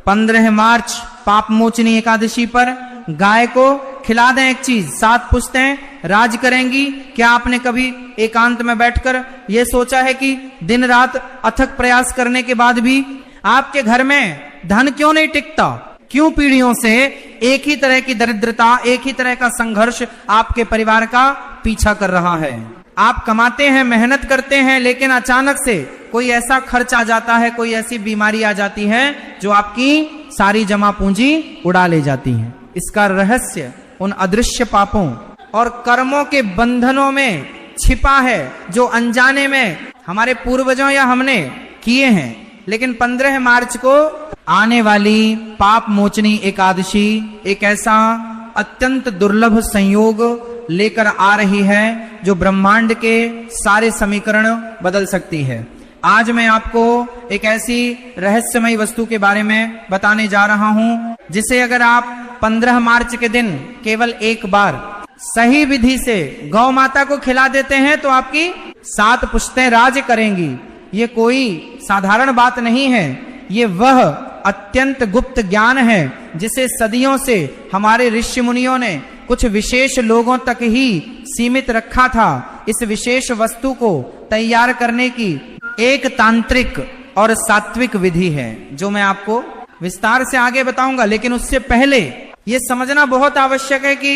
15 मार्च पाप मोचनी एकादशी पर गाय को खिला दें एक चीज, 7 पुश्तें राज करेंगी। क्या आपने कभी एकांत में बैठकर यह सोचा है कि दिन रात अथक प्रयास करने के बाद भी आपके घर में धन क्यों नहीं टिकता? क्यों पीढ़ियों से एक ही तरह की दरिद्रता, एक ही तरह का संघर्ष आपके परिवार का पीछा कर रहा है? आप कमाते हैं, मेहनत करते हैं, लेकिन अचानक से कोई ऐसा खर्च आ जाता है, कोई ऐसी बीमारी आ जाती है जो आपकी सारी जमा पूंजी उड़ा ले जाती है। इसका रहस्य उन अदृश्य पापों और कर्मों के बंधनों में छिपा है जो अनजाने में हमारे पूर्वजों या हमने किए हैं। लेकिन 15 मार्च को आने वाली पाप मोचनी एकादशी एक ऐसा अत्यंत दुर्लभ संयोग लेकर आ रही है जो ब्रह्मांड के सारे समीकरण बदल सकती है। आज मैं आपको एक ऐसी रहस्यमयी वस्तु के बारे में बताने जा रहा हूं जिसे अगर आप 15 मार्च के दिन केवल एक बार सही विधि से गौ माता को खिला देते हैं तो आपकी 7 पुश्तें राज करेंगी। ये कोई साधारण बात नहीं है, ये वह अत्यंत गुप्त ज्ञान है जिसे सदियों से हमारे ऋषि मुनियों ने कुछ विशेष लोगों तक ही सीमित रखा था। इस विशेष वस्तु को तैयार करने की एक तांत्रिक और सात्विक विधि है जो मैं आपको विस्तार से आगे बताऊंगा। लेकिन उससे पहले ये समझना बहुत आवश्यक है कि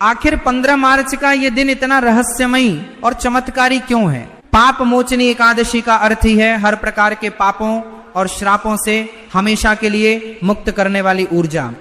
आखिर 15 मार्च का ये दिन इतना रहस्यमयी और चमत्कारी क्यों है। पाप मोचनी एकादशी का अर्थ ही है हर प्रकार के पापों और श्रापों से हमेशा के लिए मुक्त करने वाली ऊर्जा।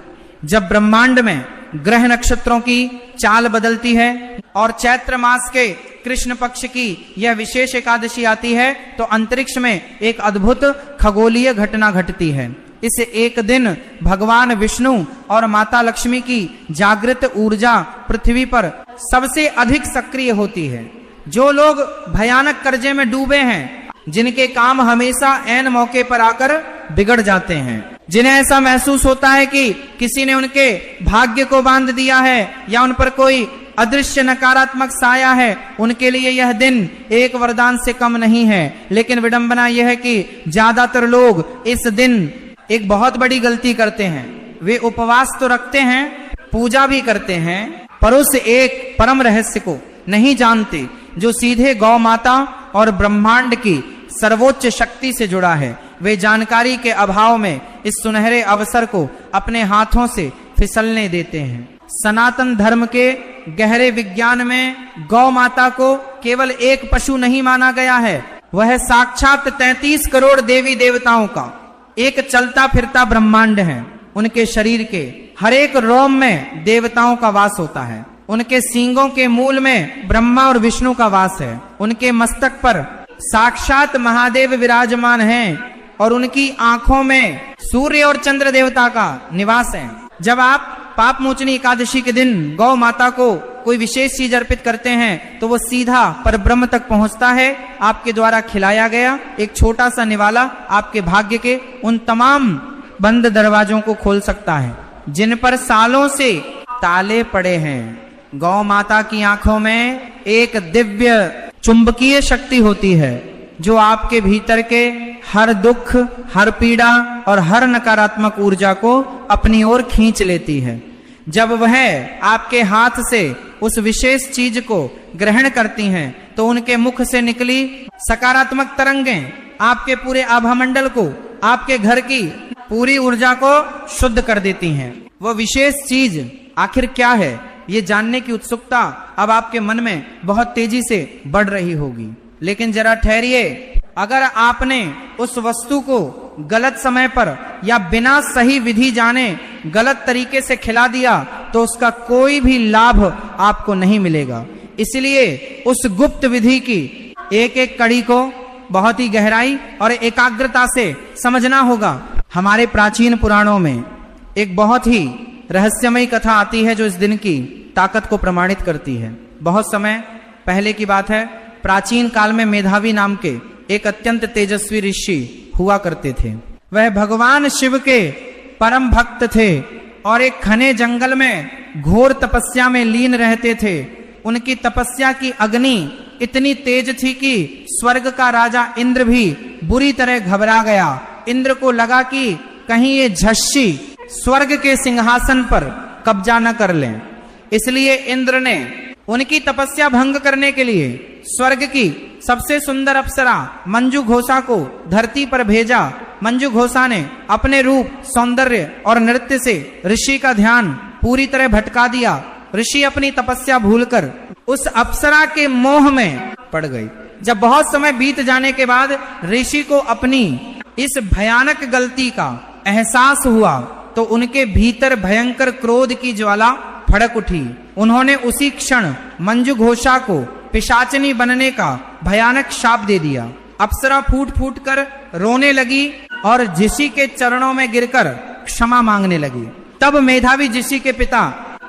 जब ब्रह्मांड में ग्रह नक्षत्रों की चाल बदलती है और चैत्र मास के कृष्ण पक्ष की यह विशेष एकादशी आती है तो अंतरिक्ष में एक अद्भुत खगोलीय घटना घटती है। इस एक दिन भगवान विष्णु और माता लक्ष्मी की जागृत ऊर्जा पृथ्वी पर सबसे अधिक सक्रिय होती है। जो लोग भयानक कर्जे में डूबे हैं, जिनके काम हमेशा ऐन मौके पर आकर बिगड़ जाते हैं, जिन्हें ऐसा महसूस होता है कि किसी ने उनके भाग्य को बांध दिया है या उन पर कोई अदृश्य नकारात्मक साया है, उनके लिए यह दिन एक वरदान से कम नहीं है। लेकिन विडंबना यह है कि ज्यादातर लोग इस दिन एक बहुत बड़ी गलती करते हैं। वे उपवास तो रखते हैं, पूजा भी करते हैं, पर उस एक परम रहस्य को नहीं जानते जो सीधे गौ माता और ब्रह्मांड की सर्वोच्च शक्ति से जुड़ा है। वे जानकारी के अभाव में इस सुनहरे अवसर को अपने हाथों से फिसलने देते हैं। सनातन धर्म के गहरे विज्ञान में गौ माता को केवल एक पशु नहीं माना गया है, वह साक्षात 33 करोड़ देवी देवताओं का एक चलता फिरता ब्रह्मांड है। उनके शरीर के हर एक रोम में देवताओं का वास होता है। उनके सींगों के मूल में ब्रह्मा और विष्णु का वास है। उनके मस्तक पर साक्षात महादेव विराजमान हैं और उनकी आंखों में सूर्य और चंद्र देवता का निवास है। जब आप पाप मोचनी एकादशी के दिन गौ माता को कोई विशेष चीज अर्पित करते हैं तो वो सीधा परब्रह्म तक पहुंचता है। आपके द्वारा खिलाया गया एक छोटा सा निवाला आपके भाग्य के उन तमाम बंद दरवाजों को खोल सकता है जिन पर सालों से ताले पड़े हैं। गौ माता की आंखों में एक दिव्य चुंबकीय शक्ति होती है जो आपके भीतर के हर दुख, हर पीड़ा और हर नकारात्मक ऊर्जा को अपनी ओर खींच लेती है। जब वह आपके हाथ से उस विशेष चीज को ग्रहण करती हैं तो उनके मुख से निकली सकारात्मक तरंगें आपके पूरे आभामंडल को, आपके घर की पूरी ऊर्जा को शुद्ध कर देती हैं। वो विशेष चीज आखिर क्या है, ये जानने की उत्सुकता अब आपके मन में बहुत तेजी से बढ़ रही होगी। लेकिन जरा ठहरिए, अगर आपने उस वस्तु को गलत समय पर या बिना सही विधि जाने गलत तरीके से खिला दिया तो उसका कोई भी लाभ आपको नहीं मिलेगा। इसलिए उस गुप्त विधि की एक एक कड़ी को बहुत ही गहराई और एकाग्रता से समझना होगा। हमारे प्राचीन पुराणों में एक बहुत ही रहस्यमयी कथा आती है जो इस दिन की ताकत को प्रमाणित करती है। बहुत समय पहले की बात है, प्राचीन काल में मेधावी नाम के एक अत्यंत तेजस्वी ऋषि हुआ करते थे। वह भगवान शिव के परम भक्त थे और एक घने जंगल में घोर तपस्या में लीन रहते थे। उनकी तपस्या की अग्नि इतनी तेज थी कि स्वर्ग का राजा इंद्र भी बुरी तरह घबरा गया। इंद्र को लगा कि कहीं ये झस्सी स्वर्ग के सिंहासन पर कब्जा न कर लें। इसलिए इंद्र ने उनकी तपस्या भंग करने के लिए स्वर्ग की सबसे सुंदर अप्सरा मंजू घोषा को धरती पर भेजा। मंजू घोषा ने अपने रूप, सौंदर्य और नृत्य से ऋषि का ध्यान पूरी तरह भटका दिया। ऋषि अपनी तपस्या भूलकर उस अप्सरा के मोह में पड़ गई। जब बहुत समय बीत जाने के बाद ऋषि को अपनी इस भयानक गलती का एहसास हुआ तो उनके भीतर भयंकर क्रोध की ज्वाला भड़क उठी। उन्होंने उसी क्षण मंजू घोषा को पिशाचनी बनने का भयानक शाप दे दिया। अप्सरा फूट फूट कर रोने लगी और ऋषि के चरणों में गिरकर क्षमा मांगने लगी। तब मेधावी ऋषि के पिता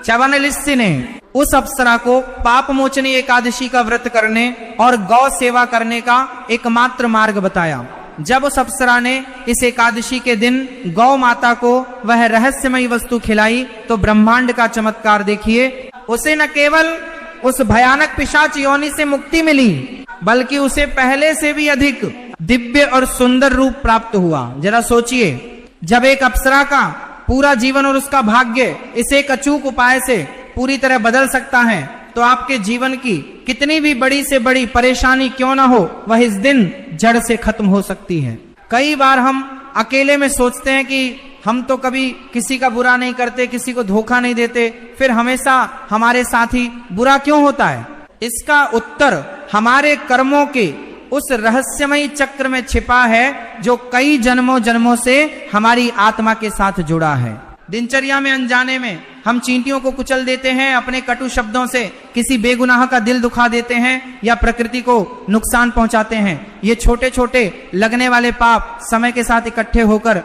च्यवनलिस्य ने उस अप्सरा को पाप मोचनी एकादशी का व्रत करने और गौ सेवा करने का एकमात्र मार्ग बताया। जब उस अप्सरा ने इस एकादशी के दिन गौ माता को वह रहस्यमयी वस्तु खिलाई तो ब्रह्मांड का चमत्कार देखिए। उसे न केवल उस भयानक पिशाच योनि से मुक्ति मिली बल्कि उसे पहले से भी अधिक दिव्य और सुंदर रूप प्राप्त हुआ। जरा सोचिए, जब एक अप्सरा का पूरा जीवन और उसका भाग्य इस एक अचूक उपाय से पूरी तरह बदल सकता है तो आपके जीवन की कितनी भी बड़ी से बड़ी परेशानी क्यों ना हो वह इस दिन जड़ से खत्म हो सकती है। कई बार हम अकेले में सोचते हैं कि हम तो कभी किसी का बुरा नहीं करते, किसी को धोखा नहीं देते, फिर हमेशा हमारे साथ ही बुरा क्यों होता है? इसका उत्तर हमारे कर्मों के उस रहस्यमयी चक्र में छिपा है जो कई जन्मों जन्मों से हमारी आत्मा के साथ जुड़ा है। दिनचर्या में अनजाने में हम चींटियों को कुचल देते हैं, अपने कटु शब्दों से किसी बेगुनाह का दिल दुखा देते हैं या प्रकृति को नुकसान पहुंचाते हैं। ये छोटे छोटे लगने वाले पाप समय के साथ इकट्ठे होकर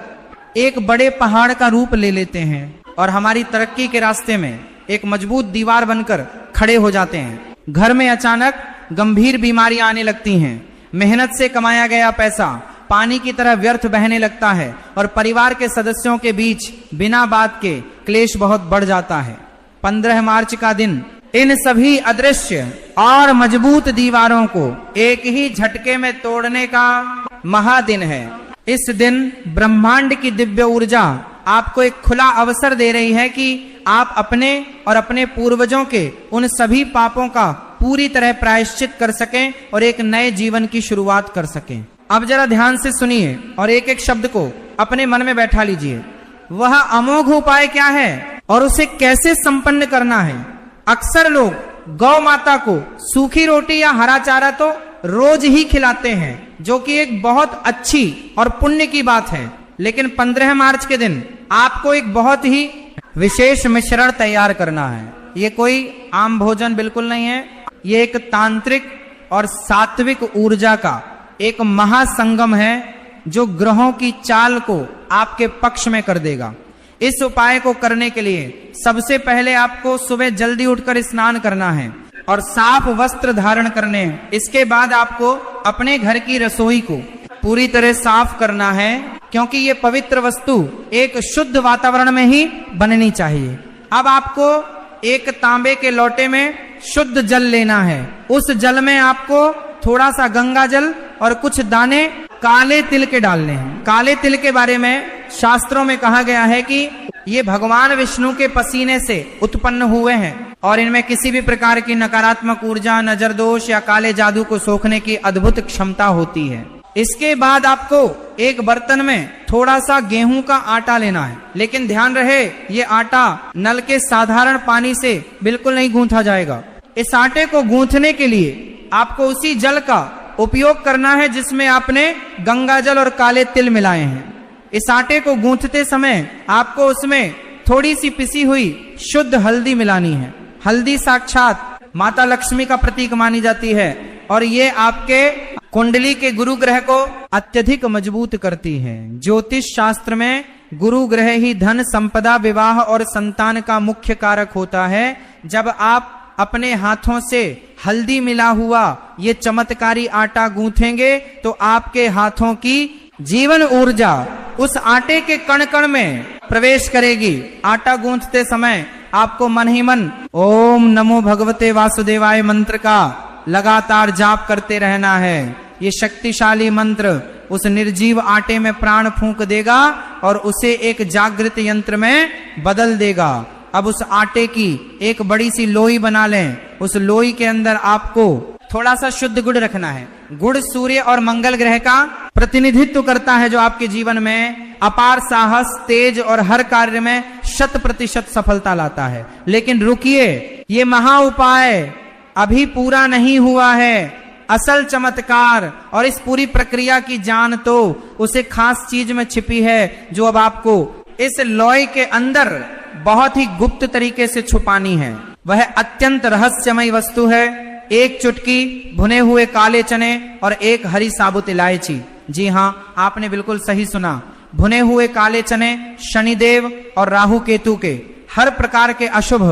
एक बड़े पहाड़ का रूप ले लेते हैं और हमारी तरक्की के रास्ते में एक मजबूत दीवार बनकर खड़े हो जाते हैं। घर में अचानक गंभीर बीमारियां आने लगती हैं, मेहनत से कमाया गया पैसा पानी की तरह व्यर्थ बहने लगता है और परिवार के सदस्यों के बीच बिना बात के क्लेश बहुत बढ़ जाता है। 15 मार्च का दिन इन सभी अदृश्य और मजबूत दीवारों को एक ही झटके में तोड़ने का महादिन है। इस दिन ब्रह्मांड की दिव्य ऊर्जा आपको एक खुला अवसर दे रही है कि आप अपने और अपने पूर्वजों के उन सभी पापों का पूरी तरह प्रायश्चित कर सकें और एक नए जीवन की शुरुआत कर सकें। अब जरा ध्यान से सुनिए और एक एक शब्द को अपने मन में बैठा लीजिए। वह अमोघ उपाय क्या है और उसे कैसे संपन्न करना है? अक्सर लोग गौ माता को सूखी रोटी या हरा चारा तो रोज ही खिलाते हैं, जो कि एक बहुत अच्छी और पुण्य की बात है। लेकिन 15 मार्च के दिन आपको एक बहुत ही विशेष मिश्रण तैयार करना है। ये कोई आम भोजन बिल्कुल नहीं है, ये एक तांत्रिक और सात्विक ऊर्जा का एक महासंगम है जो ग्रहों की चाल को आपके पक्ष में कर देगा। इस उपाय को करने के लिए सबसे पहले आपको सुबह जल्दी उठकर स्नान करना है और साफ वस्त्र धारण करने हैं। इसके बाद आपको अपने घर की रसोई को पूरी तरह साफ करना है, क्योंकि ये पवित्र वस्तु एक शुद्ध वातावरण में ही बननी चाहिए। अब आपको एक तांबे के लोटे में शुद्ध जल लेना है। उस जल में आपको थोड़ा सा गंगा जल और कुछ दाने काले तिल के डालने हैं। काले तिल के बारे में शास्त्रों में कहा गया है कि ये भगवान विष्णु के पसीने से उत्पन्न हुए हैं और इनमें किसी भी प्रकार की नकारात्मक ऊर्जा, नजर दोष या काले जादू को सोखने की अद्भुत क्षमता होती है। इसके बाद आपको एक बर्तन में थोड़ा सा गेहूं का आटा लेना है, लेकिन ध्यान रहे ये आटा नल के साधारण पानी से बिल्कुल नहीं गूंथा जाएगा। इस आटे को गूंथने के लिए आपको उसी जल का उपयोग करना है जिसमें आपने गंगा जल और काले तिल मिलाए हैं। इस आटे को गूंथते समय आपको उसमें थोड़ी सी पिसी हुई शुद्ध हल्दी मिलानी है। हल्दी साक्षात माता लक्ष्मी का प्रतीक मानी जाती है और ये आपके कुंडली के गुरु ग्रह को अत्यधिक मजबूत करती है। ज्योतिष शास्त्र में गुरु ग्रह ही धन, संपदा, विवाह और संतान का मुख्य कारक होता है। जब आप अपने हाथों से हल्दी मिला हुआ ये चमत्कारी आटा गूंथेंगे तो आपके हाथों की जीवन ऊर्जा उस आटे के कण कण में प्रवेश करेगी। आटा गूंथते समय आपको मन ही मन ओम नमो भगवते वासुदेवाय मंत्र का लगातार जाप करते रहना है। ये शक्तिशाली मंत्र उस निर्जीव आटे में प्राण फूंक देगा और उसे एक जागृत यंत्र में बदल देगा। अब उस आटे की एक बड़ी सी लोई बना लें। उस लोई के अंदर आपको थोड़ा सा शुद्ध गुड़ रखना है। गुड़ सूर्य और मंगल ग्रह का प्रतिनिधित्व करता है, जो आपके जीवन में अपार साहस, तेज और हर कार्य में 100% सफलता लाता है। लेकिन रुकिए, ये महा उपाय अभी पूरा नहीं हुआ है। असल चमत्कार और इस पूरी प्रक्रिया की जान तो उसे खास चीज में छिपी है, जो अब आपको इस लोई के अंदर बहुत ही गुप्त तरीके से छुपानी है। वह अत्यंत रहस्यमय वस्तु है। एक चुटकी भुने हुए काले चने और एक हरी साबुत इलायची। जी हाँ, आपने बिल्कुल सही सुना। भुने हुए काले चने शनिदेव और राहु केतु के हर प्रकार के अशुभ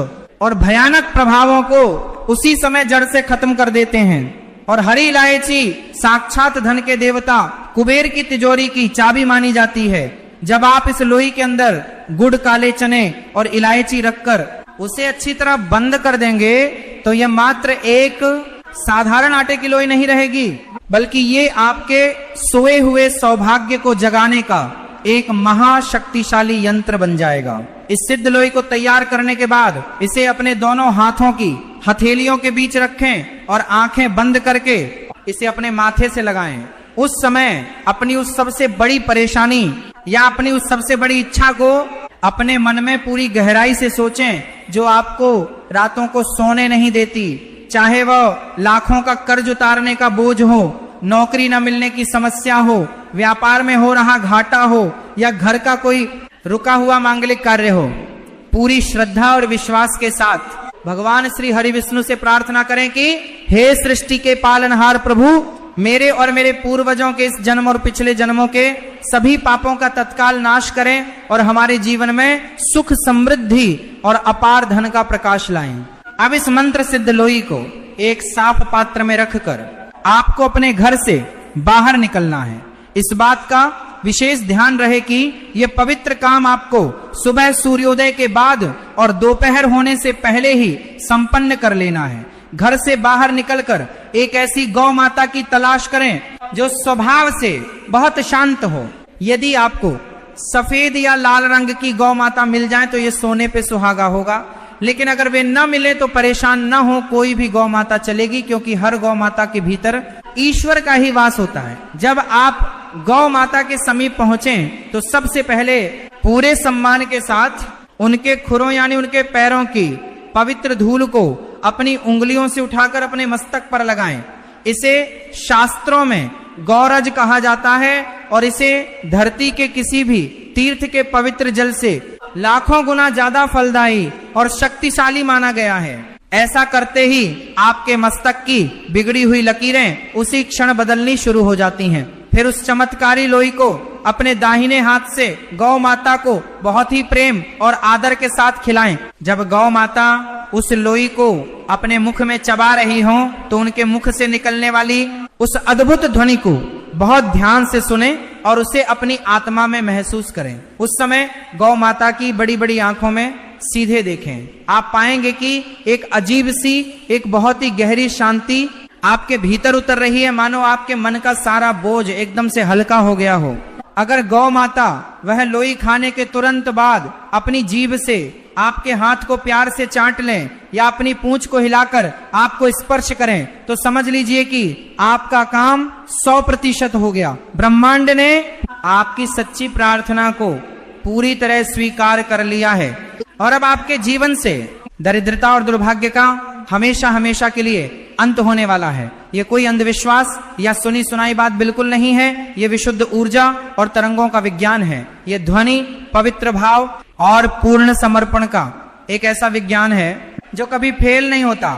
और भयानक प्रभावों को उसी समय जड़ से खत्म कर देते हैं। और हरी इलायची साक्षात धन के देवता कुबेर की तिजोरी की चाबी मानी जाती है। जब आप इस लोई के अंदर गुड़, काले चने और इलायची रखकर उसे अच्छी तरह बंद कर देंगे तो यह मात्र एक साधारण आटे की लोई नहीं रहेगी, बल्कि ये आपके सोए हुए सौभाग्य को जगाने का एक महाशक्तिशाली यंत्र बन जाएगा। इस सिद्ध लोई को तैयार करने के बाद इसे अपने दोनों हाथों की हथेलियों के बीच रखें और आंखें बंद करके इसे अपने माथे से लगाएं। उस समय अपनी उस सबसे बड़ी परेशानी या अपनी उस सबसे बड़ी इच्छा को अपने मन में पूरी गहराई से सोचें, जो आपको रातों को सोने नहीं देती। चाहे वह लाखों का कर्ज उतारने का बोझ हो, नौकरी न मिलने की समस्या हो, व्यापार में हो रहा घाटा हो या घर का कोई रुका हुआ मांगलिक कार्य हो। पूरी श्रद्धा और विश्वास के साथ भगवान श्री हरि विष्णु से प्रार्थना करें कि हे सृष्टि के पालनहार प्रभु, मेरे और मेरे पूर्वजों के इस जन्म और पिछले जन्मों के सभी पापों का तत्काल नाश करें और हमारे जीवन में सुख, समृद्धि और अपार धन का प्रकाश लाएं। अब इस मंत्र सिद्ध लोई को एक साफ पात्र में रखकर आपको अपने घर से बाहर निकलना है। इस बात का विशेष ध्यान रहे कि यह पवित्र काम आपको सुबह सूर्योदय के बाद और दोपहर होने से पहले ही संपन्न कर लेना है। घर से बाहर निकलकर एक ऐसी गौ माता की तलाश करें जो स्वभाव से बहुत शांत हो। यदि आपको सफेद या लाल रंग की गौ माता मिल जाए तो ये सोने पे सुहागा होगा, लेकिन अगर वे न मिले तो परेशान न हो, कोई भी गौ माता चलेगी, क्योंकि हर गौ माता के भीतर ईश्वर का ही वास होता है। जब आप गौ माता के समीप पहुंचें तो सबसे पहले पूरे सम्मान के साथ उनके खुरों यानी उनके पैरों की पवित्र धूल को अपनी उंगलियों से उठाकर अपने मस्तक पर लगाएं। इसे शास्त्रों में गौरज कहा जाता है और इसे धरती के किसी भी तीर्थ के पवित्र जल से लाखों गुना ज्यादा फलदायी और शक्तिशाली माना गया है। ऐसा करते ही आपके मस्तक की बिगड़ी हुई लकीरें उसी क्षण बदलनी शुरू हो जाती हैं। फिर उस चमत्कारी लोई को अपने दाहिने हाथ से गौ माता को बहुत ही प्रेम और आदर के साथ खिलाएं। जब गौ माता उस लोई को अपने मुख में चबा रही हो तो उनके मुख से निकलने वाली उस अद्भुत ध्वनि को बहुत ध्यान से सुने और उसे अपनी आत्मा में महसूस करें। उस समय गौ माता की बड़ी बड़ी आंखों में सीधे देखें। आप पाएंगे कि एक अजीब सी, एक बहुत ही गहरी शांति आपके भीतर उतर रही है, मानो आपके मन का सारा बोझ एकदम से हल्का हो गया हो। अगर गौ माता वह लोई खाने के तुरंत बाद अपनी जीभ से आपके हाथ को प्यार से चाट लें या अपनी पूंछ को हिलाकर आपको स्पर्श करें तो समझ लीजिए कि आपका काम 100% हो गया। ब्रह्मांड ने आपकी सच्ची प्रार्थना को पूरी तरह स्वीकार कर लिया है और अब आपके जीवन से दरिद्रता और दुर्भाग्य का हमेशा हमेशा के लिए अंत होने वाला है। ये कोई अंधविश्वास या सुनी सुनाई बात बिल्कुल नहीं है। ये विशुद्ध ऊर्जा और तरंगों का विज्ञान है। ये ध्वनि, पवित्र भाव और पूर्ण समर्पण का एक ऐसा विज्ञान है जो कभी फेल नहीं होता।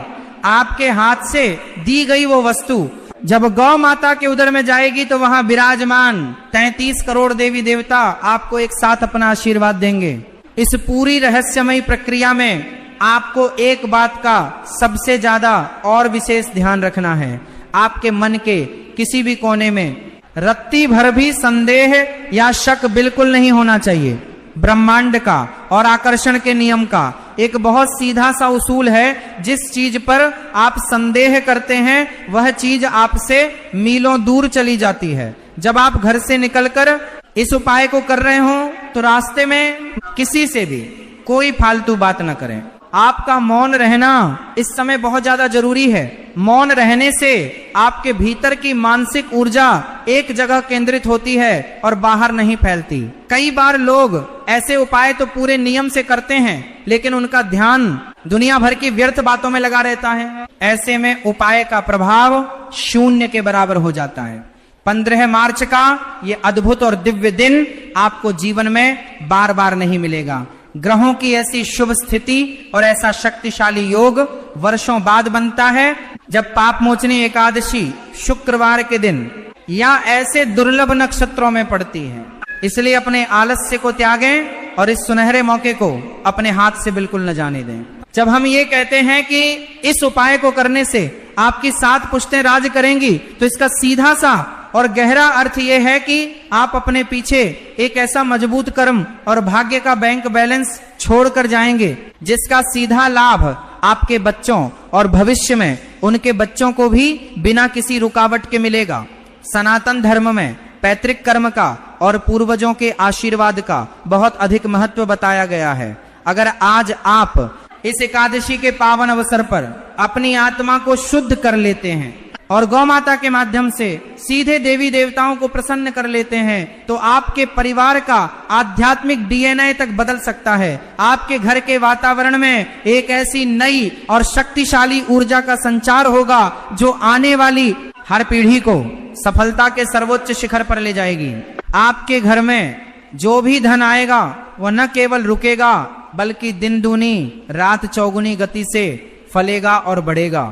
आपके हाथ से दी गई वो वस्तु जब गौ माता के उदर में जाएगी तो वहां विराजमान 33 करोड़ देवी देवता आपको एक साथ अपना आशीर्वाद देंगे। इस पूरी रहस्यमयी प्रक्रिया में आपको एक बात का सबसे ज्यादा और विशेष ध्यान रखना है। आपके मन के किसी भी कोने में रत्ती भर भी संदेह या शक बिल्कुल नहीं होना चाहिए। ब्रह्मांड का और आकर्षण के नियम का एक बहुत सीधा सा उसूल है, जिस चीज पर आप संदेह करते हैं वह चीज आपसे मीलों दूर चली जाती है। जब आप घर से निकलकर इस उपाय को कर रहे हो तो रास्ते में किसी से भी कोई फालतू बात न करें। आपका मौन रहना इस समय बहुत ज्यादा जरूरी है। मौन रहने से आपके भीतर की मानसिक ऊर्जा एक जगह केंद्रित होती है और बाहर नहीं फैलती। कई बार लोग ऐसे उपाय तो पूरे नियम से करते हैं, लेकिन उनका ध्यान दुनिया भर की व्यर्थ बातों में लगा रहता है। ऐसे में उपाय का प्रभाव शून्य के बराबर हो जाता है। 15 मार्च का ये अद्भुत और दिव्य दिन आपको जीवन में बार बार नहीं मिलेगा। ग्रहों की ऐसी शुभ स्थिति और ऐसा शक्तिशाली योग वर्षों बाद बनता है जब पाप मोचनी एकादशी शुक्रवार के दिन या ऐसे दुर्लभ नक्षत्रों में पड़ती है। इसलिए अपने आलस्य को त्यागें और इस सुनहरे मौके को अपने हाथ से बिल्कुल न जाने दें। जब हम ये कहते हैं कि इस उपाय को करने से आपकी 7 पुश्तें राज करेंगी, तो इसका सीधा सा और गहरा अर्थ यह है कि आप अपने पीछे एक ऐसा मजबूत कर्म और भाग्य का बैंक बैलेंस छोड़कर जाएंगे जिसका सीधा लाभ आपके बच्चों और भविष्य में उनके बच्चों को भी बिना किसी रुकावट के मिलेगा। सनातन धर्म में पैतृक कर्म का और पूर्वजों के आशीर्वाद का बहुत अधिक महत्व बताया गया है। अगर आज आप इस एकादशी के पावन अवसर पर अपनी आत्मा को शुद्ध कर लेते हैं और गौ माता के माध्यम से सीधे देवी देवताओं को प्रसन्न कर लेते हैं, तो आपके परिवार का आध्यात्मिक डीएनए तक बदल सकता है। आपके घर के वातावरण में एक ऐसी नई और शक्तिशाली ऊर्जा का संचार होगा जो आने वाली हर पीढ़ी को सफलता के सर्वोच्च शिखर पर ले जाएगी। आपके घर में जो भी धन आएगा वह न केवल रुकेगा बल्कि दिन दूनी रात चौगुनी गति से फलेगा और बढ़ेगा।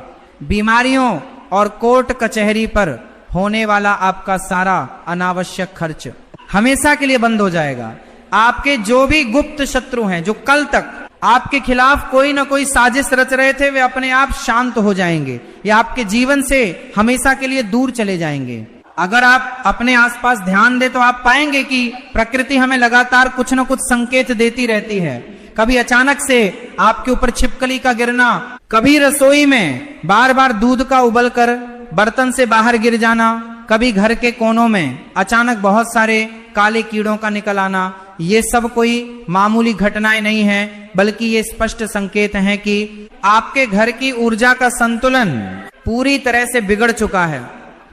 बीमारियों और कोर्ट कचहरी पर होने वाला आपका सारा अनावश्यक खर्च हमेशा के लिए बंद हो जाएगा। आपके जो भी गुप्त शत्रु हैं, जो कल तक आपके खिलाफ कोई ना कोई साजिश रच रहे थे, वे अपने आप शांत हो जाएंगे या आपके जीवन से हमेशा के लिए दूर चले जाएंगे। अगर आप अपने आसपास ध्यान दें तो आप पाएंगे कि प्रकृति हमें लगातार कुछ न कुछ संकेत देती रहती है। कभी अचानक से आपके ऊपर छिपकली का गिरना, कभी रसोई में बार बार दूध का उबलकर बर्तन से बाहर गिर जाना, कभी घर के कोनों में अचानक बहुत सारे काले कीड़ों का निकल आना। ये सब कोई मामूली घटनाएं नहीं है, बल्कि ये स्पष्ट संकेत हैं कि आपके घर की ऊर्जा का संतुलन पूरी तरह से बिगड़ चुका है।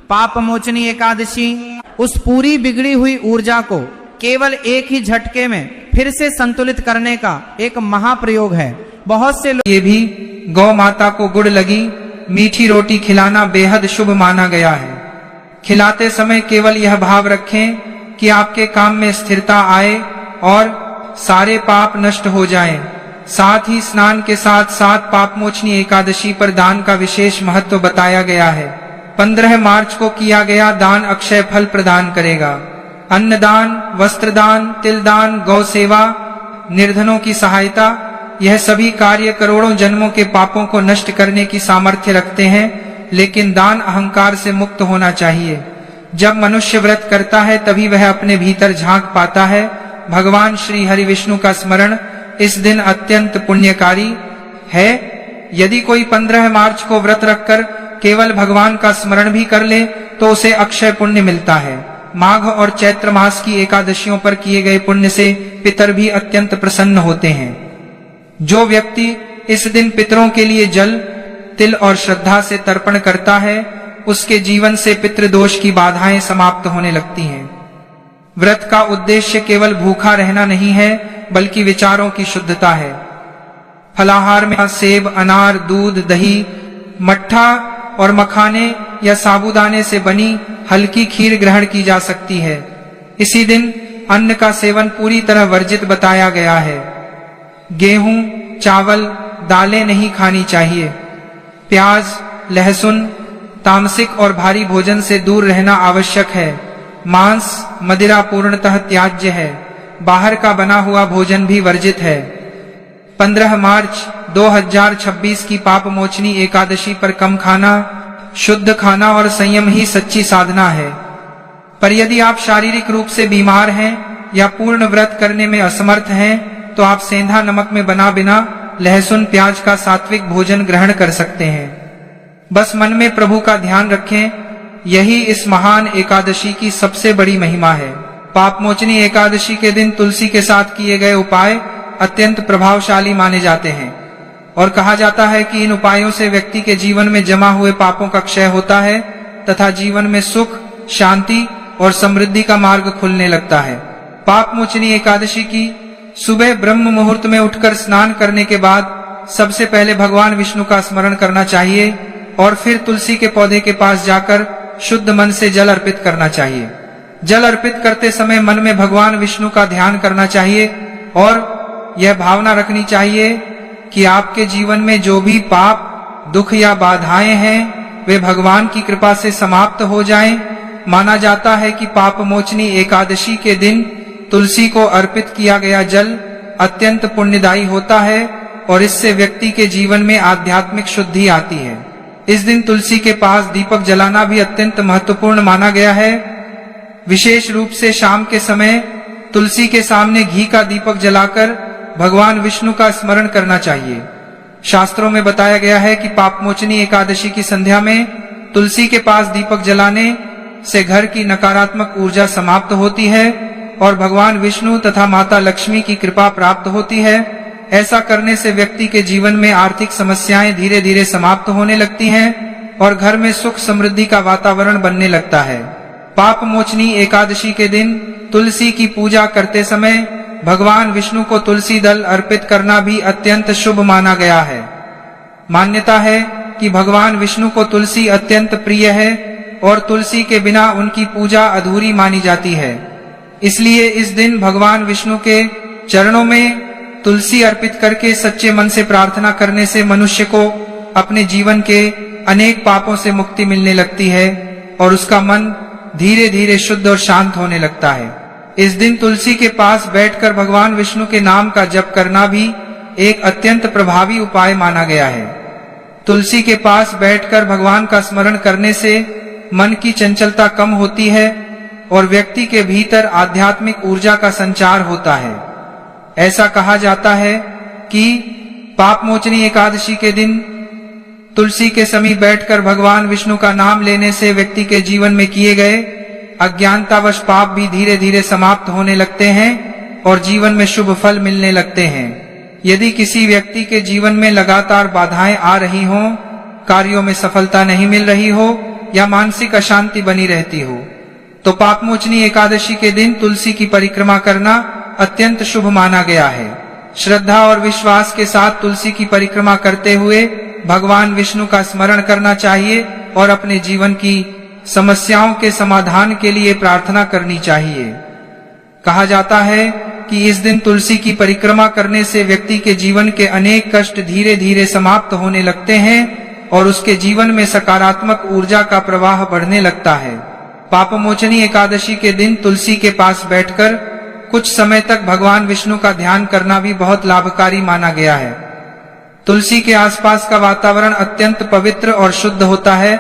पाप मोचनी एकादशी उस पूरी बिगड़ी हुई ऊर्जा को केवल एक ही झटके में फिर से संतुलित करने का एक महाप्रयोग है। बहुत से लोग ये भी गौ माता को गुड़ लगी मीठी रोटी खिलाना बेहद शुभ माना गया है। खिलाते समय केवल यह भाव रखें कि आपके काम में स्थिरता आए और सारे पाप नष्ट हो जाएं। साथ ही स्नान के साथ साथ पाप मोचनी एकादशी पर दान का विशेष महत्व बताया गया है। 15 मार्च को किया गया दान अक्षय फल प्रदान करेगा। अन्नदान, वस्त्रदान, तिलदान, गौ सेवा, निर्धनों की सहायता, यह सभी कार्य करोड़ों जन्मों के पापों को नष्ट करने की सामर्थ्य रखते हैं, लेकिन दान अहंकार से मुक्त होना चाहिए। जब मनुष्य व्रत करता है तभी वह अपने भीतर झांक पाता है। भगवान श्री हरि विष्णु का स्मरण इस दिन अत्यंत पुण्यकारी है। यदि कोई 15 मार्च को व्रत रखकर केवल भगवान का स्मरण भी कर ले तो उसे अक्षय पुण्य मिलता है। माघ और चैत्र मास की एकादशियों पर किए गए पुण्य से पितर भी अत्यंत प्रसन्न होते हैं। जो व्यक्ति इस दिन पितरों के लिए जल, तिल और श्रद्धा से तर्पण करता है, उसके जीवन से पितृदोष की बाधाएं समाप्त होने लगती हैं। व्रत का उद्देश्य केवल भूखा रहना नहीं है, बल्कि विचारों की शुद्धता है। फलाहार में सेब, अनार, दूध, दही, मट्ठा और मखाने या साबूदाने से बनी हल्की खीर ग्रहण की जा सकती है। इसी दिन अन्न का सेवन पूरी तरह वर्जित बताया गया है। गेहूं, चावल, दालें नहीं खानी चाहिए। प्याज, लहसुन, तामसिक और भारी भोजन से दूर रहना आवश्यक है। मांस, मदिरा पूर्णतः त्याज्य है। बाहर का बना हुआ भोजन भी वर्जित है। 15 मार्च 2026 की पाप मोचनी एकादशी पर कम खाना, शुद्ध खाना और संयम ही सच्ची साधना है। पर यदि आप शारीरिक रूप से बीमार हैं या पूर्ण व्रत करने में असमर्थ हैं, तो आप सेंधा नमक में बना बिना लहसुन प्याज का सात्विक भोजन ग्रहण कर सकते हैं। बस मन में प्रभु का ध्यान रखें, यही इस महान एकादशी की सबसे बड़ी महिमा है। पापमोचनी एकादशी के दिन तुलसी के साथ किए गए उपाय अत्यंत प्रभावशाली माने जाते हैं और कहा जाता है कि इन उपायों से व्यक्ति के जीवन में जमा हुए पापों का क्षय होता है तथा जीवन में सुख, शांति और समृद्धि का मार्ग खुलने लगता है। पापमोचनी एकादशी की सुबह ब्रह्म मुहूर्त में उठकर स्नान करने के बाद सबसे पहले भगवान विष्णु का स्मरण करना चाहिए और फिर तुलसी के पौधे के पास जाकर शुद्ध मन से जल अर्पित करना चाहिए। जल अर्पित करते समय मन में भगवान विष्णु का ध्यान करना चाहिए और यह भावना रखनी चाहिए कि आपके जीवन में जो भी पाप, दुख या बाधाएं हैं वे भगवान की कृपा से समाप्त हो जाएं। माना जाता है कि पापमोचनी एकादशी के दिन तुलसी को अर्पित किया गया जल अत्यंत पुण्यदायी होता है और इससे व्यक्ति के जीवन में आध्यात्मिक शुद्धि आती है। इस दिन तुलसी के पास दीपक जलाना भी अत्यंत महत्वपूर्ण माना गया है। विशेष रूप से शाम के समय तुलसी के सामने घी का दीपक जलाकर भगवान विष्णु का स्मरण करना चाहिए। शास्त्रों में बताया गया है कि पापमोचनी एकादशी की संध्या में तुलसी के पास दीपक जलाने से घर की नकारात्मक ऊर्जा समाप्त होती है और भगवान विष्णु तथा माता लक्ष्मी की कृपा प्राप्त होती है। ऐसा करने से व्यक्ति के जीवन में आर्थिक समस्याएं धीरे धीरे समाप्त होने लगती हैं और घर में सुख समृद्धि का वातावरण बनने लगता है। पापमोचनी एकादशी के दिन तुलसी की पूजा करते समय भगवान विष्णु को तुलसी दल अर्पित करना भी अत्यंत शुभ माना गया है। मान्यता है कि भगवान विष्णु को तुलसी अत्यंत प्रिय है और तुलसी के बिना उनकी पूजा अधूरी मानी जाती है। इसलिए इस दिन भगवान विष्णु के चरणों में तुलसी अर्पित करके सच्चे मन से प्रार्थना करने से मनुष्य को अपने जीवन के अनेक पापों से मुक्ति मिलने लगती है और उसका मन धीरे धीरे शुद्ध और शांत होने लगता है। इस दिन तुलसी के पास बैठकर भगवान विष्णु के नाम का जप करना भी एक अत्यंत प्रभावी उपाय माना गया है। तुलसी के पास बैठकर भगवान का स्मरण करने से मन की चंचलता कम होती है और व्यक्ति के भीतर आध्यात्मिक ऊर्जा का संचार होता है। ऐसा कहा जाता है कि पापमोचनी एकादशी के दिन तुलसी के समीप बैठकर भगवान विष्णु का नाम लेने से व्यक्ति के जीवन में किए गए अज्ञानतावश पाप भी धीरे धीरे समाप्त होने लगते हैं और जीवन में शुभ फल मिलने लगते हैं। यदि किसी व्यक्ति के जीवन में लगातार बाधाएं आ रही हों, कार्यों में सफलता नहीं मिल रही हो या मानसिक अशांति बनी रहती हो, तो पापमोचनी एकादशी के दिन तुलसी की परिक्रमा करना अत्यंत शुभ माना गया है। श्रद्धा और विश्वास के साथ तुलसी की परिक्रमा करते हुए भगवान विष्णु का स्मरण करना चाहिए और अपने जीवन की समस्याओं के समाधान के लिए प्रार्थना करनी चाहिए। कहा जाता है कि इस दिन तुलसी की परिक्रमा करने से व्यक्ति के जीवन के अनेक कष्ट धीरे धीरे समाप्त होने लगते हैं और उसके जीवन में सकारात्मक ऊर्जा का प्रवाह बढ़ने लगता है। पापमोचनी एकादशी के दिन तुलसी के पास बैठकर कुछ समय तक भगवान विष्णु का ध्यान करना भी बहुत लाभकारी माना गया है। तुलसी के आसपास का वातावरण अत्यंत पवित्र और शुद्ध होता है,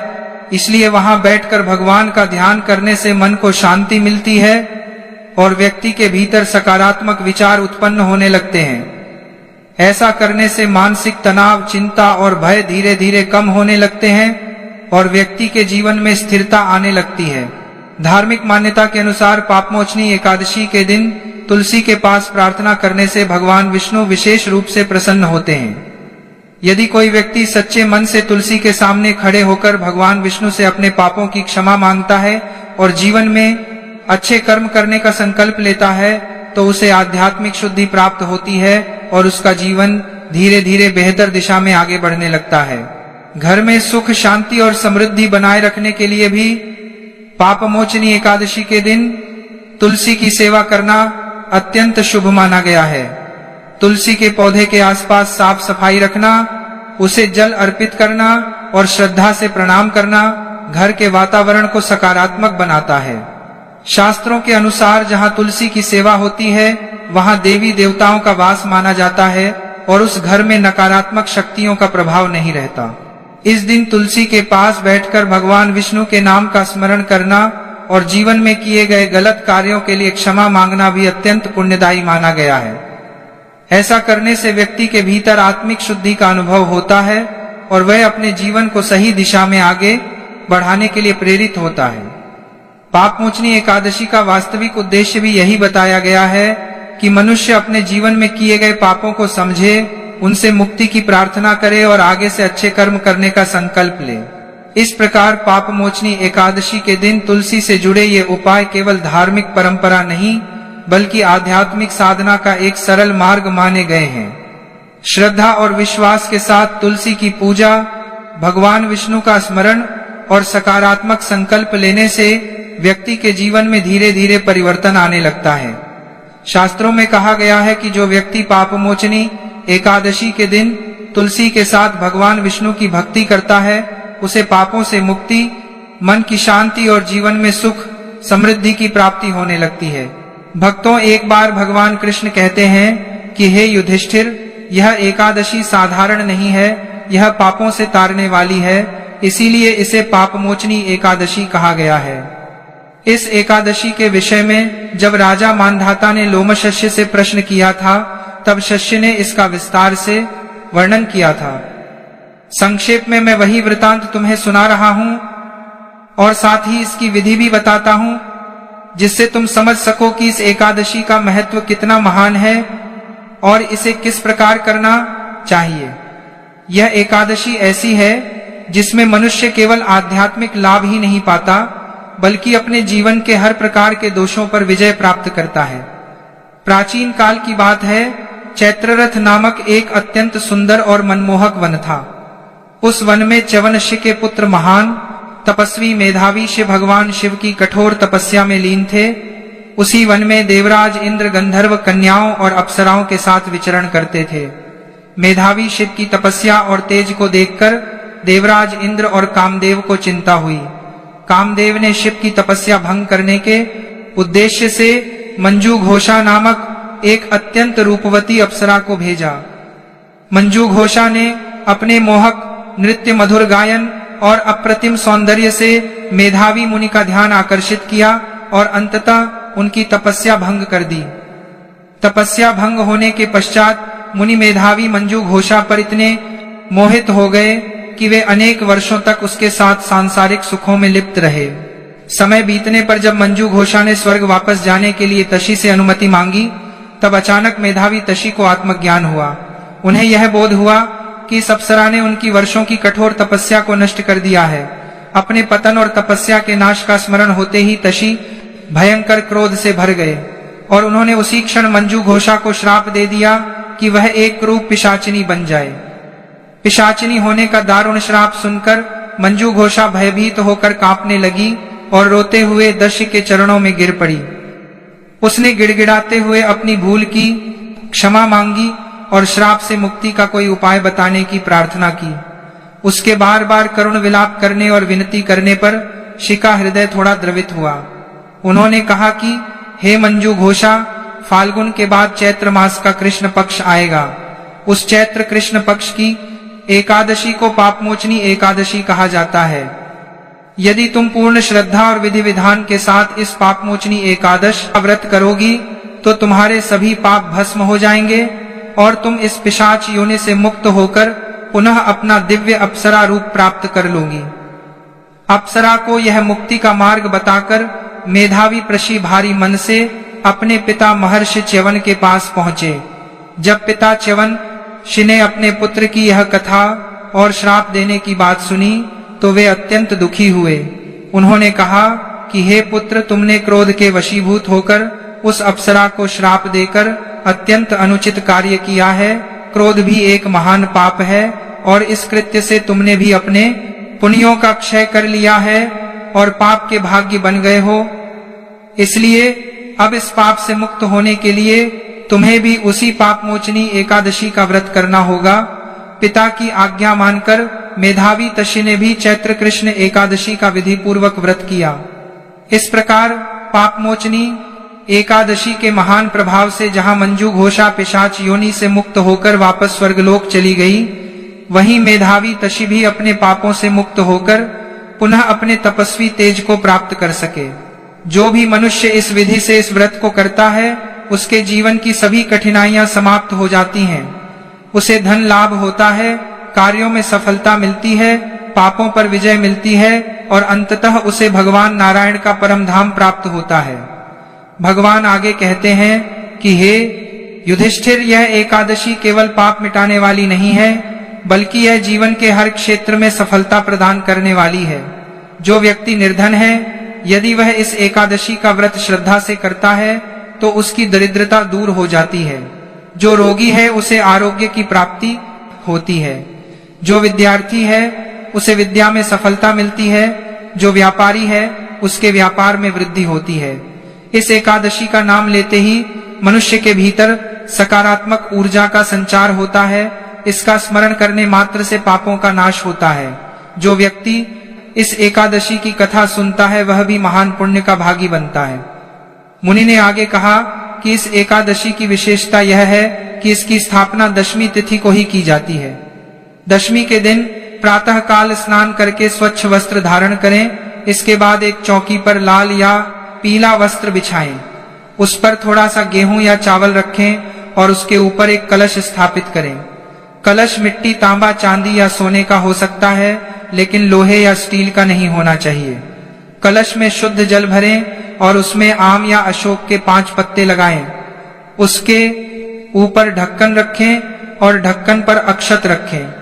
इसलिए वहां बैठकर भगवान का ध्यान करने से मन को शांति मिलती है और व्यक्ति के भीतर सकारात्मक विचार उत्पन्न होने लगते हैं। ऐसा करने से मानसिक तनाव, चिंता और भय धीरे धीरे कम होने लगते हैं और व्यक्ति के जीवन में स्थिरता आने लगती है। धार्मिक मान्यता के अनुसार पापमोचनी एकादशी के दिन तुलसी के पास प्रार्थना करने से भगवान विष्णु विशेष रूप से प्रसन्न होते हैं। यदि कोई व्यक्ति सच्चे मन से तुलसी के सामने खड़े होकर भगवान विष्णु से अपने पापों की क्षमा मांगता है और जीवन में अच्छे कर्म करने का संकल्प लेता है, तो उसे आध्यात्मिक शुद्धि प्राप्त होती है और उसका जीवन धीरे धीरे बेहतर दिशा में आगे बढ़ने लगता है। घर में सुख, शांति और समृद्धि बनाए रखने के लिए भी पापमोचनी एकादशी के दिन तुलसी की सेवा करना अत्यंत शुभ माना गया है। तुलसी के पौधे के आसपास साफ सफाई रखना, उसे जल अर्पित करना और श्रद्धा से प्रणाम करना घर के वातावरण को सकारात्मक बनाता है। शास्त्रों के अनुसार जहां तुलसी की सेवा होती है वहां देवी देवताओं का वास माना जाता है और उस घर में नकारात्मक शक्तियों का प्रभाव नहीं रहता। इस दिन तुलसी के पास बैठकर भगवान विष्णु के नाम का स्मरण करना और जीवन में किए गए गलत कार्यों के लिए क्षमा मांगना भी अत्यंत पुण्यदायी माना गया है। ऐसा करने से व्यक्ति के भीतर आत्मिक शुद्धि का अनुभव होता है और वह अपने जीवन को सही दिशा में आगे बढ़ाने के लिए प्रेरित होता है। पापमोचनी एकादशी का वास्तविक उद्देश्य भी यही बताया गया है कि मनुष्य अपने जीवन में किए गए पापों को समझे, उनसे मुक्ति की प्रार्थना करे और आगे से अच्छे कर्म करने का संकल्प ले। इस प्रकार पापमोचनी एकादशी के दिन तुलसी से जुड़े ये उपाय केवल धार्मिक परंपरा नहीं बल्कि आध्यात्मिक साधना का एक सरल मार्ग माने गए हैं। श्रद्धा और विश्वास के साथ तुलसी की पूजा, भगवान विष्णु का स्मरण और सकारात्मक संकल्प लेने से व्यक्ति के जीवन में धीरे धीरे परिवर्तन आने लगता है। शास्त्रों में कहा गया है कि जो व्यक्ति पापमोचनी एकादशी के दिन तुलसी के साथ भगवान विष्णु की भक्ति करता है, उसे पापों से मुक्ति, मन की शांति और जीवन में सुख समृद्धि की प्राप्ति होने लगती है। भक्तों, एक बार भगवान कृष्ण कहते हैं कि हे युधिष्ठिर, यह एकादशी साधारण नहीं है, यह पापों से तारने वाली है, इसीलिए इसे पापमोचनी एकादशी कहा गया है। इस एकादशी के विषय में जब राजा मानधाता ने लोमशस्य से प्रश्न किया था, तब शस्य ने इसका विस्तार से वर्णन किया था। संक्षेप में मैं वही वृतांत तुम्हें सुना रहा हूं और साथ ही इसकी विधि भी बताता हूं, जिससे तुम समझ सको कि इस एकादशी का महत्व कितना महान है और इसे किस प्रकार करना चाहिए। यह एकादशी ऐसी है जिसमें मनुष्य केवल आध्यात्मिक लाभ ही नहीं पाता बल्कि अपने जीवन के हर प्रकार के दोषों पर विजय प्राप्त करता है। प्राचीन काल की बात है, चैत्ररथ नामक एक अत्यंत सुंदर और मनमोहक वन था। उस वन में च्यवनश्य के पुत्र महान तपस्वी मेधावी शिव भगवान शिव की कठोर तपस्या में लीन थे। उसी वन में देवराज इंद्र गंधर्व कन्याओं और अप्सराओं के साथ विचरण करते थे। मेधावी शिव की तपस्या और तेज को देखकर देवराज इंद्र और कामदेव को चिंता हुई। कामदेव ने शिव की तपस्या भंग करने के उद्देश्य से मंजू घोषा नामक एक अत्यंत रूपवती अप्सरा को भेजा। मंजू घोषा ने अपने मोहक नृत्य, मधुर गायन और अप्रतिम सौंदर्य से मेधावी मुनि का ध्यान आकर्षित किया और अंततः उनकी तपस्या भंग कर दी। तपस्या भंग होने के पश्चात मुनि मेधावी मंजू घोषा पर इतने मोहित हो गए कि वे अनेक वर्षों तक उसके साथ सांसारिक सुखों में लिप्त रहे। समय बीतने पर जब मंजू घोषा ने स्वर्ग वापस जाने के लिए तशी से अनुमति मांगी, तब अचानक मेधावी तशी को आत्मज्ञान हुआ। उन्हें यह बोध हुआ कि इस अप्सरा ने उनकी वर्षों की कठोर तपस्या को नष्ट कर दिया है। अपने पतन और तपस्या के नाश का स्मरण होते ही तशी भयंकर क्रोध से भर गए और उन्होंने उसी क्षण मंजू घोषा को श्राप दे दिया कि वह एक क्रूप पिशाचिनी बन जाए। पिशाचिनी होने का दारुण श्राप सुनकर मंजू घोषा भयभीत होकर कांपने लगी और रोते हुए दस्य के चरणों में गिर पड़ी। उसने गिड़गिड़ाते हुए अपनी भूल की क्षमा मांगी और श्राप से मुक्ति का कोई उपाय बताने की प्रार्थना की। उसके बार बार करुण विलाप करने और विनती करने पर शिका हृदय थोड़ा द्रवित हुआ। उन्होंने कहा कि हे मंजू घोषा, फाल्गुन के बाद चैत्र मास का कृष्ण पक्ष आएगा। उस चैत्र कृष्ण पक्ष की एकादशी को पापमोचनी एकादशी कहा जाता है। यदि तुम पूर्ण श्रद्धा और विधि विधान के साथ इस पापमोचनी एकादश का व्रत करोगी तो तुम्हारे सभी पाप भस्म हो जाएंगे और तुम इस पिशाच योनि से मुक्त होकर पुनः अपना दिव्य अप्सरा रूप प्राप्त कर लोगी। अप्सरा को यह मुक्ति का मार्ग बताकर मेधावी प्रशी भारी मन से अपने पिता महर्षि च्यवन के पास पहुंचे। जब पिता च्यवन ने अपने पुत्र की यह कथा और श्राप देने की बात सुनी तो वे अत्यंत दुखी हुए। उन्होंने कहा कि हे पुत्र, तुमने क्रोध के वशीभूत होकर उस अप्सरा को श्राप देकर अत्यंत अनुचित कार्य किया है। क्रोध भी एक महान पाप है और इस कृत्य से तुमने भी अपने पुण्यों का क्षय कर लिया है और पाप के भाग्य बन गए हो। इसलिए अब इस पाप से मुक्त होने के लिए तुम्हें भी उसी पापमोचनी एकादशी का व्रत करना होगा। पिता की आज्ञा मानकर मेधावी तशी ने भी चैत्र कृष्ण एकादशी का विधि पूर्वक व्रत किया। इस प्रकार पापमोचनी एकादशी के महान प्रभाव से जहां मंजू घोषा पिशाच योनि से मुक्त होकर वापस स्वर्गलोक चली गई, वहीं मेधावी तशी भी अपने पापों से मुक्त होकर पुनः अपने तपस्वी तेज को प्राप्त कर सके। जो भी मनुष्य इस विधि से इस व्रत को करता है, उसके जीवन की सभी कठिनाइयां समाप्त हो जाती हैं। उसे धन लाभ होता है, कार्यों में सफलता मिलती है, पापों पर विजय मिलती है और अंततः उसे भगवान नारायण का परम धाम प्राप्त होता है। भगवान आगे कहते हैं कि हे युधिष्ठिर, यह एकादशी केवल पाप मिटाने वाली नहीं है, बल्कि यह जीवन के हर क्षेत्र में सफलता प्रदान करने वाली है। जो व्यक्ति निर्धन है, यदि वह इस एकादशी का व्रत श्रद्धा से करता है तो उसकी दरिद्रता दूर हो जाती है। जो रोगी है उसे आरोग्य की प्राप्ति होती है। जो विद्यार्थी है उसे विद्या में सफलता मिलती है। जो व्यापारी है उसके व्यापार में वृद्धि होती है। इस एकादशी का नाम लेते ही मनुष्य के भीतर सकारात्मक ऊर्जा का संचार होता है। इसका स्मरण करने मात्र से पापों का नाश होता है। जो व्यक्ति इस एकादशी की कथा सुनता है वह भी महान पुण्य का भागी बनता है। मुनि ने आगे कहा कि इस एकादशी की विशेषता यह है कि इसकी स्थापना दशमी तिथि को ही की जाती है। दशमी के दिन प्रातः काल स्नान करके स्वच्छ वस्त्र धारण करें। इसके बाद एक चौकी पर लाल या पीला वस्त्र बिछाएं। उस पर थोड़ा सा गेहूं या चावल रखें और उसके ऊपर एक कलश स्थापित करें। कलश मिट्टी, तांबा, चांदी या सोने का हो सकता है, लेकिन लोहे या स्टील का नहीं होना चाहिए। कलश में शुद्ध जल भरें और उसमें आम या अशोक के 5 पत्ते लगाएं। उसके ऊपर ढक्कन रखें और ढक्कन पर अक्षत रखें।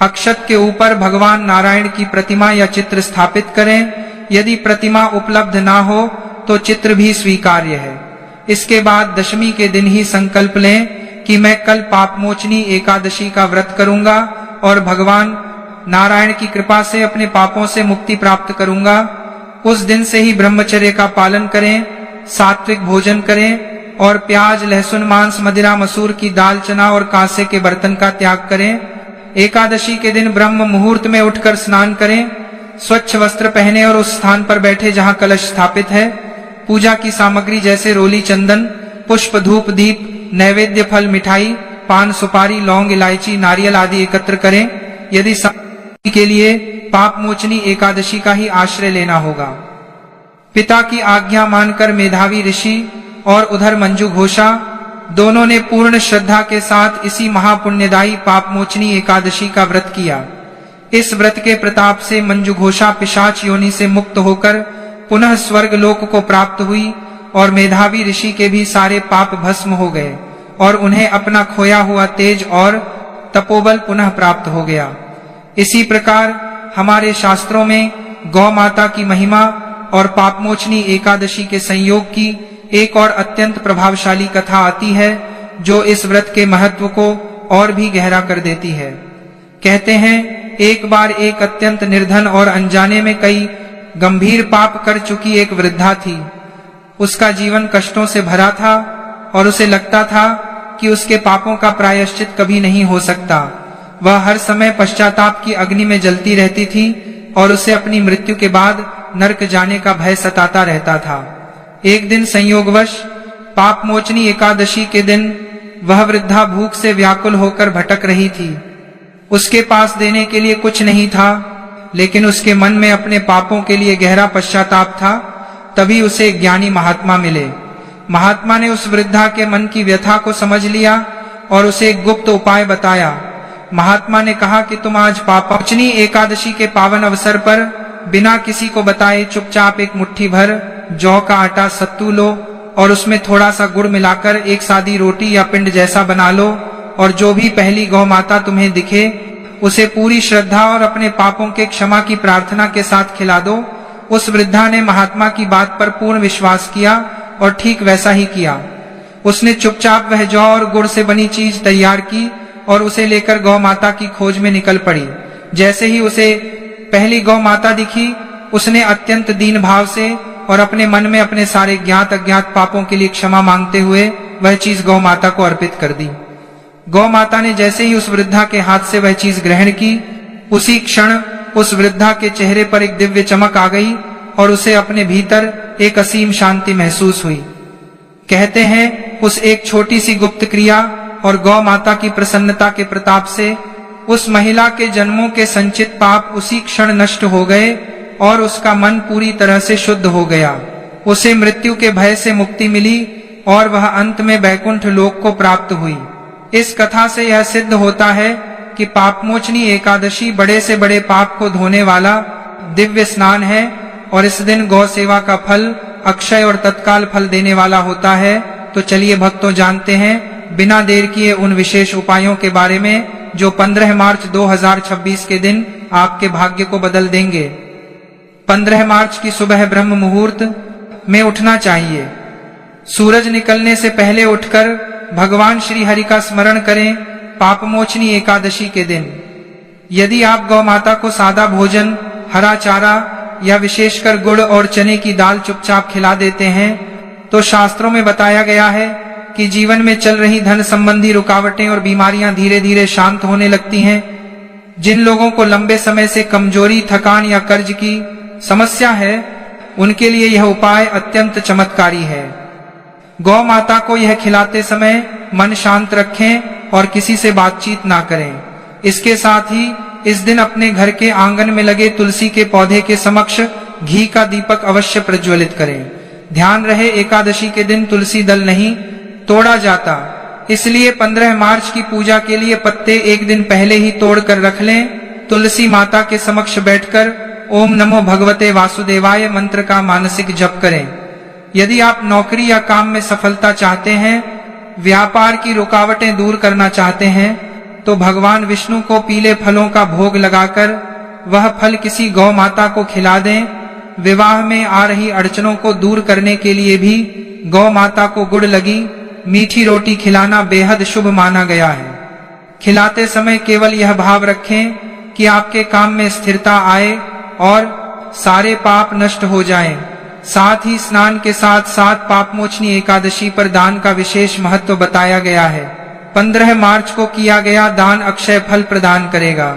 अक्षत के ऊपर भगवान नारायण की प्रतिमा या चित्र स्थापित करें। यदि प्रतिमा उपलब्ध ना हो तो चित्र भी स्वीकार्य है। इसके बाद दशमी के दिन ही संकल्प लें कि मैं कल पापमोचनी एकादशी का व्रत करूंगा और भगवान नारायण की कृपा से अपने पापों से मुक्ति प्राप्त करूंगा। उस दिन से ही ब्रह्मचर्य का पालन करें, सात्विक भोजन करें और प्याज, लहसुन, मांस, मदिरा, मसूर की दाल, चना और कांसे के बर्तन का त्याग करें। एकादशी के दिन ब्रह्म मुहूर्त में उठकर स्नान करें, स्वच्छ वस्त्र पहने और उस स्थान पर बैठे जहां कलश स्थापित है। पूजा की सामग्री जैसे रोली, चंदन, पुष्प, धूप, दीप, नैवेद्य, फल, मिठाई, पान, सुपारी, लौंग, इलायची, नारियल आदि एकत्र करें। यदि के लिए पाप मोचनी एकादशी का ही आश्रय लेना होगा। पिता की आज्ञा मानकर मेधावी ऋषि और उधर मंजू घोषा दोनों ने पूर्ण श्रद्धा के साथ इसी महापुण्यदायी पापमोचनी एकादशी का व्रत किया। इस व्रत के प्रताप से मंजू घोषा पिशाच योनि से मुक्त होकर पुनः स्वर्ग लोक को प्राप्त हुई और मेधावी ऋषि के भी सारे पाप भस्म हो गए और उन्हें अपना खोया हुआ तेज और तपोबल पुनः प्राप्त हो गया। इसी प्रकार हमारे शास्त्रों में गौ माता की महिमा और पापमोचनी एकादशी के संयोग की एक और अत्यंत प्रभावशाली कथा आती है जो इस व्रत के महत्व को और भी गहरा कर देती है। कहते हैं, एक बार एक अत्यंत निर्धन और अनजाने में कई गंभीर पाप कर चुकी एक वृद्धा थी। उसका जीवन कष्टों से भरा था और उसे लगता था कि उसके पापों का प्रायश्चित कभी नहीं हो सकता। वह हर समय पश्चाताप की अग्नि में जलती रहती थी और उसे अपनी मृत्यु के बाद नरक जाने का भय सताता रहता था। एक दिन संयोगवश पापमोचनी एकादशी के दिन वह वृद्धा भूख से व्याकुल होकर भटक रही थी। उसके पास देने के लिए कुछ नहीं था, लेकिन उसके मन में अपने पापों के लिए गहरा पश्चाताप था। तभी उसे एक ज्ञानी महात्मा मिले। महात्मा ने उस वृद्धा के मन की व्यथा को समझ लिया और उसे एक गुप्त उपाय बताया। महात्मा ने कहा कि तुम आज पापमोचनी एकादशी के पावन अवसर पर बिना किसी को बताए चुपचाप एक मुट्ठी भर जौ का आटा सत्तू लो और उसमें थोड़ा सा गुड़ मिलाकर एक सादी रोटी या पिंड जैसा बना लो और जो भी पहली गौ माता तुम्हें दिखे उसे पूरी श्रद्धा और अपने पापों के क्षमा की प्रार्थना के साथ खिला दो। उस वृद्धा ने महात्मा की बात पर पूर्ण विश्वास किया और ठीक वैसा ही किया। उसने चुपचाप वह जौ और गुड़ से बनी चीज तैयार की और उसे लेकर गौ माता की खोज में निकल पड़ी। जैसे ही उसे पहली गौ माता दिखी, उसने अत्यंत दीन भाव से और अपने मन में अपने सारे ज्ञात अज्ञात पापों के लिए क्षमा मांगते हुए वह चीज गौ माता को अर्पित कर दी। गौ माता ने जैसे ही उस वृद्धा के हाथ से वह चीज ग्रहण की, उसी क्षण उस वृद्धा के चेहरे पर एक दिव्य चमक आ गई और उसे अपने भीतर एक असीम शांति महसूस हुई। कहते हैं, उस एक छोटी सी गुप्त क्रिया और गौ माता की प्रसन्नता के प्रताप से उस महिला के जन्मों के संचित पाप उसी क्षण नष्ट हो गए और उसका मन पूरी तरह से शुद्ध हो गया। उसे मृत्यु के भय से मुक्ति मिली और वह अंत में वैकुंठ लोक को प्राप्त हुई। इस कथा से यह सिद्ध होता है कि कि पापमोचनी एकादशी बड़े से बड़े पाप को धोने वाला दिव्य स्नान है और इस दिन गौ सेवा का फल अक्षय और तत्काल फल देने वाला होता है। तो चलिए भक्तों, जानते हैं बिना देर किए उन विशेष उपायों के बारे में जो 15 मार्च 2026 के दिन आपके भाग्य को बदल देंगे। 15 मार्च की सुबह ब्रह्म मुहूर्त में उठना चाहिए। सूरज निकलने से पहले उठकर भगवान श्री हरि का स्मरण करें। पापमोचनी एकादशी के दिन यदि आप गौ माता को सादा भोजन, हरा चारा या विशेषकर गुड़ और चने की दाल चुपचाप खिला देते हैं तो शास्त्रों में बताया गया है कि जीवन में चल रही धन संबंधी रुकावटें और बीमारियां धीरे धीरे शांत होने लगती हैं। जिन लोगों को लंबे समय से कमजोरी, थकान या कर्ज की समस्या है, उनके लिए यह उपाय अत्यंत चमत्कारी है। गौ माता को यह खिलाते समय मन शांत रखें और किसी से बातचीत ना करें। इसके साथ ही इस दिन अपने घर के आंगन में लगे तुलसी के पौधे के समक्ष घी का दीपक अवश्य प्रज्वलित करें। ध्यान रहे, एकादशी के दिन तुलसी दल नहीं तोड़ा जाता, इसलिए 15 मार्च की पूजा के लिए पत्ते एक दिन पहले ही तोड़ कर रख लें। तुलसी माता के समक्ष बैठकर ओम नमो भगवते वासुदेवाय मंत्र का मानसिक जप करें। यदि आप नौकरी या काम में सफलता चाहते हैं, व्यापार की रुकावटें दूर करना चाहते हैं, तो भगवान विष्णु को पीले फलों का भोग लगाकर वह फल किसी गौ माता को खिला दें। विवाह में आ रही अड़चनों को दूर करने के लिए भी गौ माता को गुड़ लगी मीठी रोटी खिलाना बेहद शुभ माना गया है। खिलाते समय केवल यह भाव रखें कि आपके काम में स्थिरता आए और सारे पाप नष्ट हो जाएं। साथ ही स्नान के साथ साथ पापमोचनी एकादशी पर दान का विशेष महत्व बताया गया है। 15 मार्च को किया गया दान अक्षय फल प्रदान करेगा।